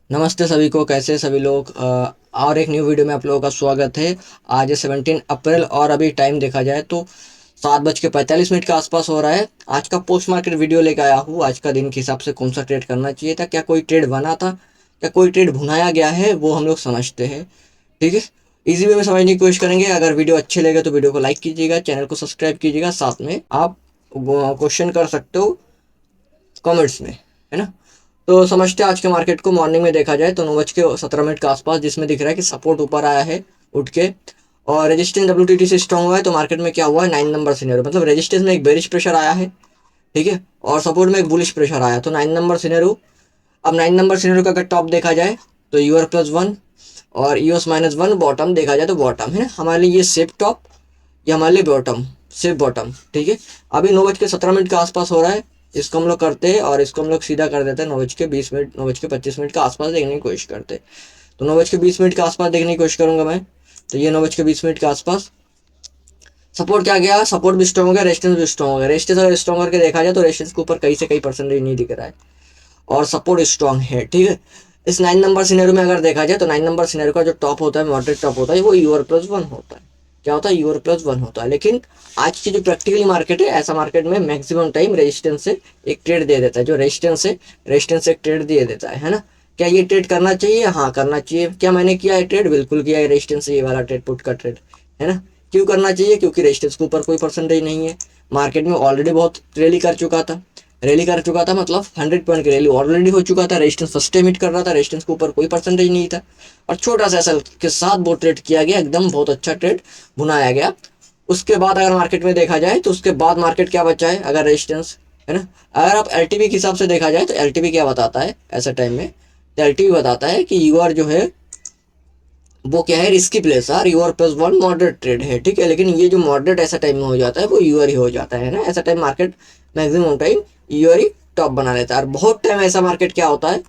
नमस्ते सभी को, कैसे सभी लोग। और एक न्यू वीडियो में आप लोगों का स्वागत है। आज है 17 अप्रैल और अभी टाइम देखा जाए तो 7:45 के आसपास हो रहा है। आज का पोस्ट मार्केट वीडियो लेकर आया हूँ। आज का दिन के हिसाब से कौन सा ट्रेड करना चाहिए था, क्या कोई ट्रेड बना था, क्या कोई ट्रेड भुनाया गया है, वो हम लोग समझते हैं। ठीक है, इजी वे में समझने की कोशिश करेंगे। अगर वीडियो अच्छे लगे तो वीडियो को लाइक कीजिएगा, चैनल को सब्सक्राइब कीजिएगा, साथ में आप क्वेश्चन कर सकते हो कमेंट्स में, है ना। तो समझते हैं आज के मार्केट को। मॉर्निंग में देखा जाए तो 9:17 के आसपास, जिसमें दिख रहा है कि सपोर्ट ऊपर आया है उठ के, और रेजिस्टेंस डब्ल्यूटीटी से स्ट्रॉन्ग हुआ है। तो मार्केट में क्या हुआ है, 9 नंबर सीनियर, मतलब रेजिस्टेंस में एक बेरिश प्रेशर आया है, ठीक है, और सपोर्ट में एक बुलिश प्रेशर आया। तो 9 नंबर सीनियर। अब 9 नंबर सीनियर का अगर टॉप देखा जाए तो यूआर+1 और यूएस-1 बॉटम देखा जाए तो बॉटम है हमारे लिए, ये सेफ टॉप, ये हमारे लिए बॉटम, सेफ बॉटम। ठीक है, अभी 9:17 के आसपास हो रहा है। इसको हम लोग करते हैं और इसको हम लोग सीधा कर देते हैं 9:20, 9:25 के आसपास देखने की कोशिश करते हैं। तो 9:20 के आसपास देखने की कोशिश करूंगा मैं। तो ये 9:20 के आसपास सपोर्ट क्या गया, सपोर्ट भी स्ट्रॉन्ग हो गया, रेजिस्टेंस भी स्ट्रॉन्ग हो गया। रेजिस्टेंस अगर स्ट्रॉन्ग करके देखा जाए तो रेजिस्टेंस के ऊपर कहीं से कहीं परसेंटेज नहीं दिख रहा है और सपोर्ट स्ट्रॉन्ग है। ठीक है, इस 9 नंबर सिनेरियो में अगर देखा जाए तो 9 नंबर सिनेरियो का जो टॉप होता है, मॉडरेट टॉप होता है, वो यूआर+1 होता है। क्या होता है, यूआर+1 होता है। लेकिन आज की जो प्रैक्टिकली मार्केट है, ऐसा मार्केट में मैक्सिमम टाइम रेजिस्टेंस से एक ट्रेड दे देता है। जो रेजिस्टेंस से एक ट्रेड दे देता है ना। क्या ये ट्रेड करना चाहिए? हाँ, करना चाहिए। क्या मैंने किया है ट्रेड? बिल्कुल किया है। रेजिस्टेंस से ये वाला ट्रेड, पुट का ट्रेड, है ना। क्यों करना चाहिए? क्योंकि रेजिस्टेंस के ऊपर कोई परसेंटेज नहीं है। मार्केट में ऑलरेडी बहुत रैली कर चुका था, मतलब 100 पॉइंट की रैली ऑलरेडी हो चुका था। रेजिस्टेंस फर्स्ट टाइम हिट कर रहा था, रेजिस्टेंस के ऊपर कोई परसेंटेज नहीं था, और छोटा सा एसएल के साथ वो ट्रेड किया गया, एकदम बहुत अच्छा ट्रेड भुनाया गया। उसके बाद अगर मार्केट में देखा जाए तो उसके बाद मार्केट क्या बचा है, अगर रेजिस्टेंस, है ना। अगर आप एलटीवी के हिसाब से देखा जाए तो एलटीवी क्या बताता है ऐसे टाइम में, तो एलटीवी बताता है कि यूआर जो है वो क्या है, रिस्की प्लेस है। यूआर+1 मॉडरेट ट्रेड है, ठीक है। लेकिन ये जो मॉडरेट ऐसा टाइम में हो जाता है वो यूआर ही हो जाता है ना। ऐसा टाइम मार्केट मैक्सिमम टाइम यूआर ही टॉप बना लेता है। और बहुत टाइम ऐसा मार्केट क्या होता है,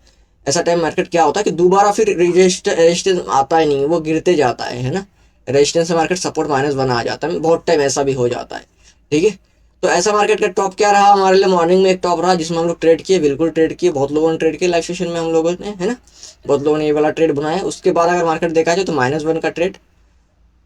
ऐसा टाइम मार्केट क्या होता है कि दोबारा फिर रेजिस्टेंस आता ही नहीं, वो गिरते जाता है ना। रेजिस्टेंस से मार्केट सपोर्ट -1 आ जाता है, बहुत टाइम ऐसा भी हो जाता है। ठीक है, तो ऐसा मार्केट का टॉप क्या रहा हमारे लिए, मॉर्निंग में एक टॉप रहा जिसमें हम लोग ट्रेड किए, बिल्कुल ट्रेड किए, बहुत लोगों ने ट्रेड किया लाइव सेशन में, हम लोगों ने, है ना। बहुत लोगों ने ये वाला ट्रेड बनाया। उसके बाद अगर मार्केट देखा जाए तो -1 का ट्रेड,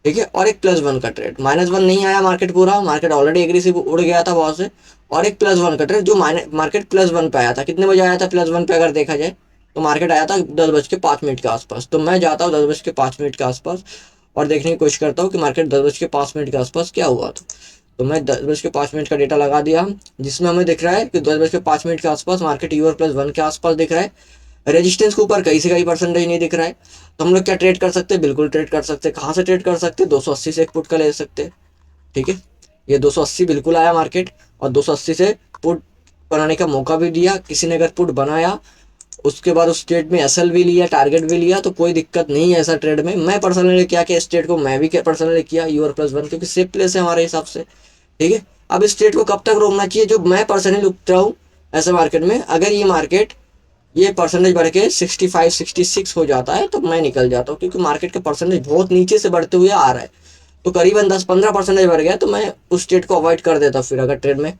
ठीक है, और एक +1 का ट्रेड। -1 नहीं आया मार्केट पूरा, मार्केट ऑलरेडी एग्रेसिव उड़ गया था बहुत से। और एक +1 का ट्रेड जो मार्केट +1 पे आया था। कितने बजे आया था +1 पे अगर देखा जाए तो मार्केट आया था 10:05 के आसपास। तो मैं जाता हूँ 10:05 के आसपास और देखने की कोशिश करता हूँ कि मार्केट 10:05 के आसपास क्या हुआ था। तो मैं 10:05 का डेटा लगा दिया, जिसमें हमें दिख रहा है कि 10:05 के आसपास मार्केट यूआर+1 के आसपास दिख रहा है। रेजिस्टेंस के ऊपर कहीं से कहीं परसेंटेज नहीं दिख रहा है। तो हम लोग क्या ट्रेड कर सकते हैं, बिल्कुल ट्रेड कर सकते हैं। कहाँ से ट्रेड कर सकते हैं, 280 से एक पुट का ले सकते हैं। ठीक है, ये 280 बिल्कुल आया मार्केट, और 280 से पुट बनाने का मौका भी दिया किसी ने। अगर पुट बनाया उसके बाद उस ट्रेड में एसएल भी लिया, टारगेट भी लिया, तो कोई दिक्कत नहीं है ऐसा ट्रेड में। मैं पर्सनली क्या कि इस ट्रेड को मैं भी पर्सनली किया यूआर+1, क्योंकि सेफ प्लेस है हमारे हिसाब से। ठीक है, अब इस ट्रेड को कब तक रोकना चाहिए, जो मैं पर्सनली उठता हूँ ऐसे मार्केट में, अगर ये मार्केट ये परसेंटेज बढ़ के 65-66 हो जाता है तो मैं निकल जाता हूँ, क्योंकि मार्केट का परसेंटेज बहुत नीचे से बढ़ते हुए आ रहा है। तो करीबन 10-15% बढ़ गया तो मैं उस ट्रेड को अवॉइड कर देता हूँ। फिर अगर ट्रेड में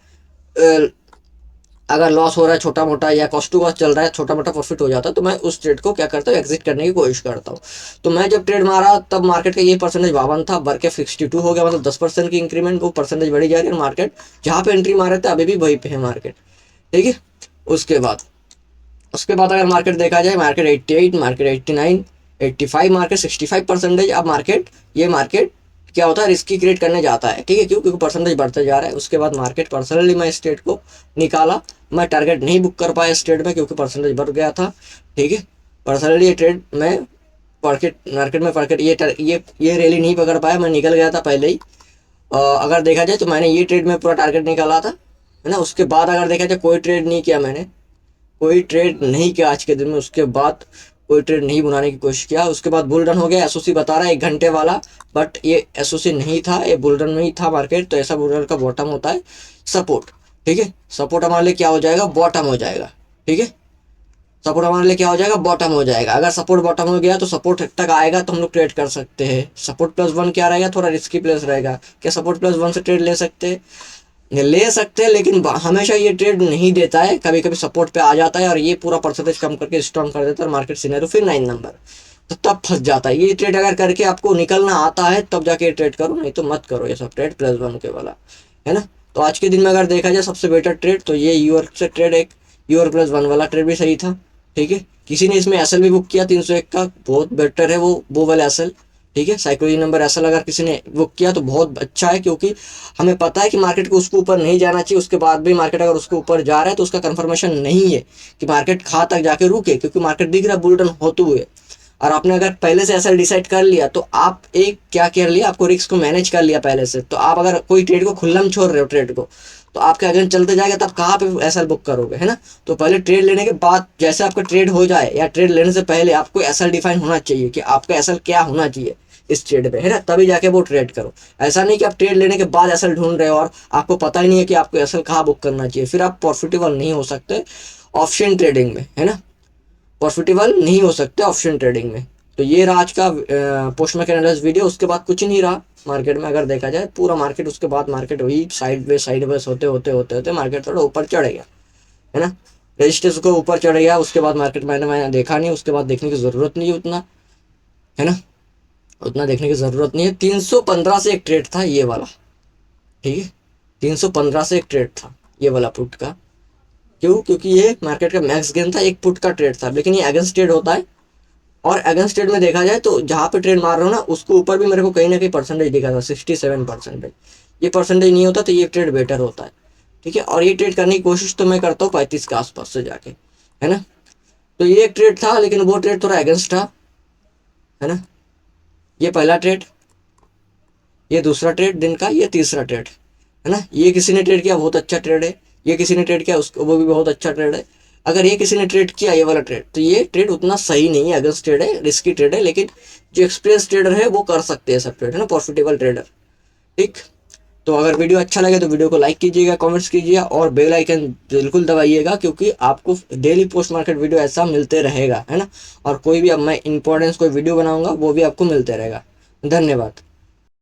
अगर लॉस हो रहा है छोटा मोटा, या कॉस्ट टू कॉस्ट चल रहा है, छोटा मोटा प्रॉफिट हो जाता है, तो मैं उस ट्रेड को क्या करता हूँ, एग्जिट करने की कोशिश करता हूँ। तो मैं जब ट्रेड मारा तब मार्केट का ये परसेंटेज 52 था, बढ़ के 62 हो गया, मतलब 10% की इंक्रीमेंट, वो परसेंटेज बढ़ी जा रही है। मार्केट जहाँ पे एंट्री मारे थे अभी भी वहीं पे है मार्केट। ठीक है, उसके बाद उसके बाद अगर मार्केट देखा जाए, मार्केट 88, मार्केट 89, 85, मार्केट 65%। अब मार्केट ये मार्केट क्या होता है, रिस्की क्रिएट करने जाता है। ठीक है, क्यों? क्योंकि परसेंटेज बढ़ते जा रहा है। उसके बाद मार्केट पर्सनली मैं स्टेट को निकाला, मैं टारगेट नहीं बुक कर पाया स्टेट में क्योंकि परसेंटेज बढ़ गया था। ठीक है, पर्सनली ये ट्रेड मैं मार्केट ये रैली नहीं पकड़ पाया, मैं निकल गया था पहले ही। अगर देखा जाए तो मैंने ये ट्रेड में पूरा टारगेट निकाला था, है ना। उसके बाद अगर देखा जाए कोई ट्रेड नहीं किया मैंने, कोई ट्रेड नहीं किया आज के दिन में। उसके बाद कोई ट्रेड नहीं बनाने की कोशिश किया। उसके बाद बुल रन हो गया, एसओसी बता रहा है 1 घंटे वाला, बट ये एसओसी नहीं था, ये बुल रन में ही था मार्केट। तो ऐसा बुल रन का बॉटम होता है सपोर्ट। ठीक है, सपोर्ट हमारे लिए क्या हो जाएगा, बॉटम हो जाएगा। ठीक है, सपोर्ट हमारे लिए क्या हो जाएगा, बॉटम हो जाएगा। अगर सपोर्ट बॉटम हो गया तो सपोर्ट तक आएगा तो हम लोग ट्रेड कर सकते हैं। सपोर्ट +1 क्या रहेगा, थोड़ा रिस्की प्लेस रहेगा। क्या सपोर्ट +1 से ट्रेड ले सकते हैं? ले सकते हैं, लेकिन हमेशा ये ट्रेड नहीं देता है, कभी कभी सपोर्ट पे आ जाता है और ये पूरा परसेंटेज कम करके स्ट्रॉन्ग कर देता है, मार्केट सिनेरियो फिर 9 नंबर, तो तब फंस जाता है। ये ट्रेड अगर करके आपको निकलना आता है तब जाके ये ट्रेड करो, नहीं तो मत करो ये सब ट्रेड +1 के वाला, है ना। तो आज के दिन में अगर देखा जाए सबसे बेटर ट्रेड तो ये यूआर से ट्रेड, एक यूआर +1 वाला ट्रेड भी सही था, ठीक है। किसी ने इसमें एसएल भी बुक किया 301 का, बहुत बेटर है वो वाला एसएल, ठीक है। साइकोलॉजी नंबर एसएल अगर किसी ने बुक किया तो बहुत अच्छा है, क्योंकि हमें पता है कि मार्केट को उसके ऊपर नहीं जाना चाहिए, उसके बाद भी मार्केट अगर उसके ऊपर जा रहा है तो उसका कंफर्मेशन नहीं है कि मार्केट खा तक जाके रुके, क्योंकि मार्केट दिख रहा है बुल रन होते हुए। और आपने अगर पहले से ऐसा डिसाइड कर लिया तो आप एक क्या कर लिया, आपको रिस्क को मैनेज कर लिया पहले से, तो आप अगर कोई ट्रेड को खुल्ला में छोड़ रहे हो ट्रेड को, तो आपके अगेंस्ट चलते जाएगा, तब कहाँ पे एसएल बुक करोगे, है ना। तो पहले ट्रेड लेने के बाद जैसे आपका ट्रेड हो जाए या ट्रेड लेने से पहले आपको एसएल डिफाइन होना चाहिए कि आपका एसएल क्या होना चाहिए इस ट्रेड पे, है ना, तभी जाके वो ट्रेड करो। ऐसा नहीं कि आप ट्रेड लेने के बाद एसएल ढूंढ रहे हो और आपको पता ही नहीं है कि आपको एसएल कहाँ बुक करना चाहिए, फिर आप प्रॉफिटेबल नहीं हो सकते ऑप्शन ट्रेडिंग में, है ना, प्रॉफिटेबल नहीं हो सकते ऑप्शन ट्रेडिंग में। तो ये रहा आज का पोस्ट मार्केट एनालिसिस वीडियो। उसके बाद कुछ नहीं रहा मार्केट में, अगर देखा जाए पूरा मार्केट उसके बाद मार्केट वही साइड वेज होते होते होते होते मार्केट थोड़ा ऊपर चढ़ गया, है ना। रजिस्टर्स को ऊपर चढ़ गया, उसके बाद मार्केट मैंने देखा नहीं, उसके बाद देखने की ज़रूरत नहीं है उतना, है ना, उतना देखने की ज़रूरत नहीं है। 315 से एक ट्रेड था ये वाला, ठीक है, 315 से एक ट्रेड था ये वाला पुट का। क्यों? क्योंकि ये मार्केट का मैक्स गेन था, एक पुट का ट्रेड था, लेकिन ये अगेंस्ट ट्रेड होता है। और अगेंस्ट ट्रेड में देखा जाए तो जहाँ पे ट्रेड मार रहा हूँ ना उसके ऊपर भी मेरे को कहीं ना कहीं परसेंटेज दिखा था, 67%। ये परसेंटेज नहीं होता तो ये ट्रेड बेटर होता है, ठीक है। और ये ट्रेड करने की कोशिश तो मैं करता हूँ 35 के आसपास से जाके, है ना। तो ये एक ट्रेड था, लेकिन वो ट्रेड थोड़ा अगेंस्ट था, है ना। ये पहला ट्रेड, ये दूसरा ट्रेड दिन का, ये तीसरा ट्रेड, है ना। ये किसी ने ट्रेड किया, बहुत अच्छा ट्रेड है। ये किसी ने ट्रेड किया, उसको वो भी बहुत अच्छा ट्रेड है। अगर ये किसी ने ट्रेड किया ये वाला ट्रेड, तो ये ट्रेड उतना सही नहीं है, अगेंस्ट ट्रेड है, रिस्की ट्रेड है, लेकिन जो एक्सपीरियंस ट्रेडर है वो कर सकते हैं सब ट्रेड, है ना, प्रॉफिटेबल ट्रेडर, ठीक। तो अगर वीडियो अच्छा लगे तो वीडियो को लाइक कीजिएगा, कमेंट्स कीजिएगा और बेल आइकन बिल्कुल दबाइएगा, क्योंकि आपको डेली पोस्ट मार्केट वीडियो ऐसा मिलते रहेगा, है ना। और कोई भी अब मैं इंपॉर्टेंस कोई वीडियो बनाऊंगा वो भी आपको मिलते रहेगा। धन्यवाद।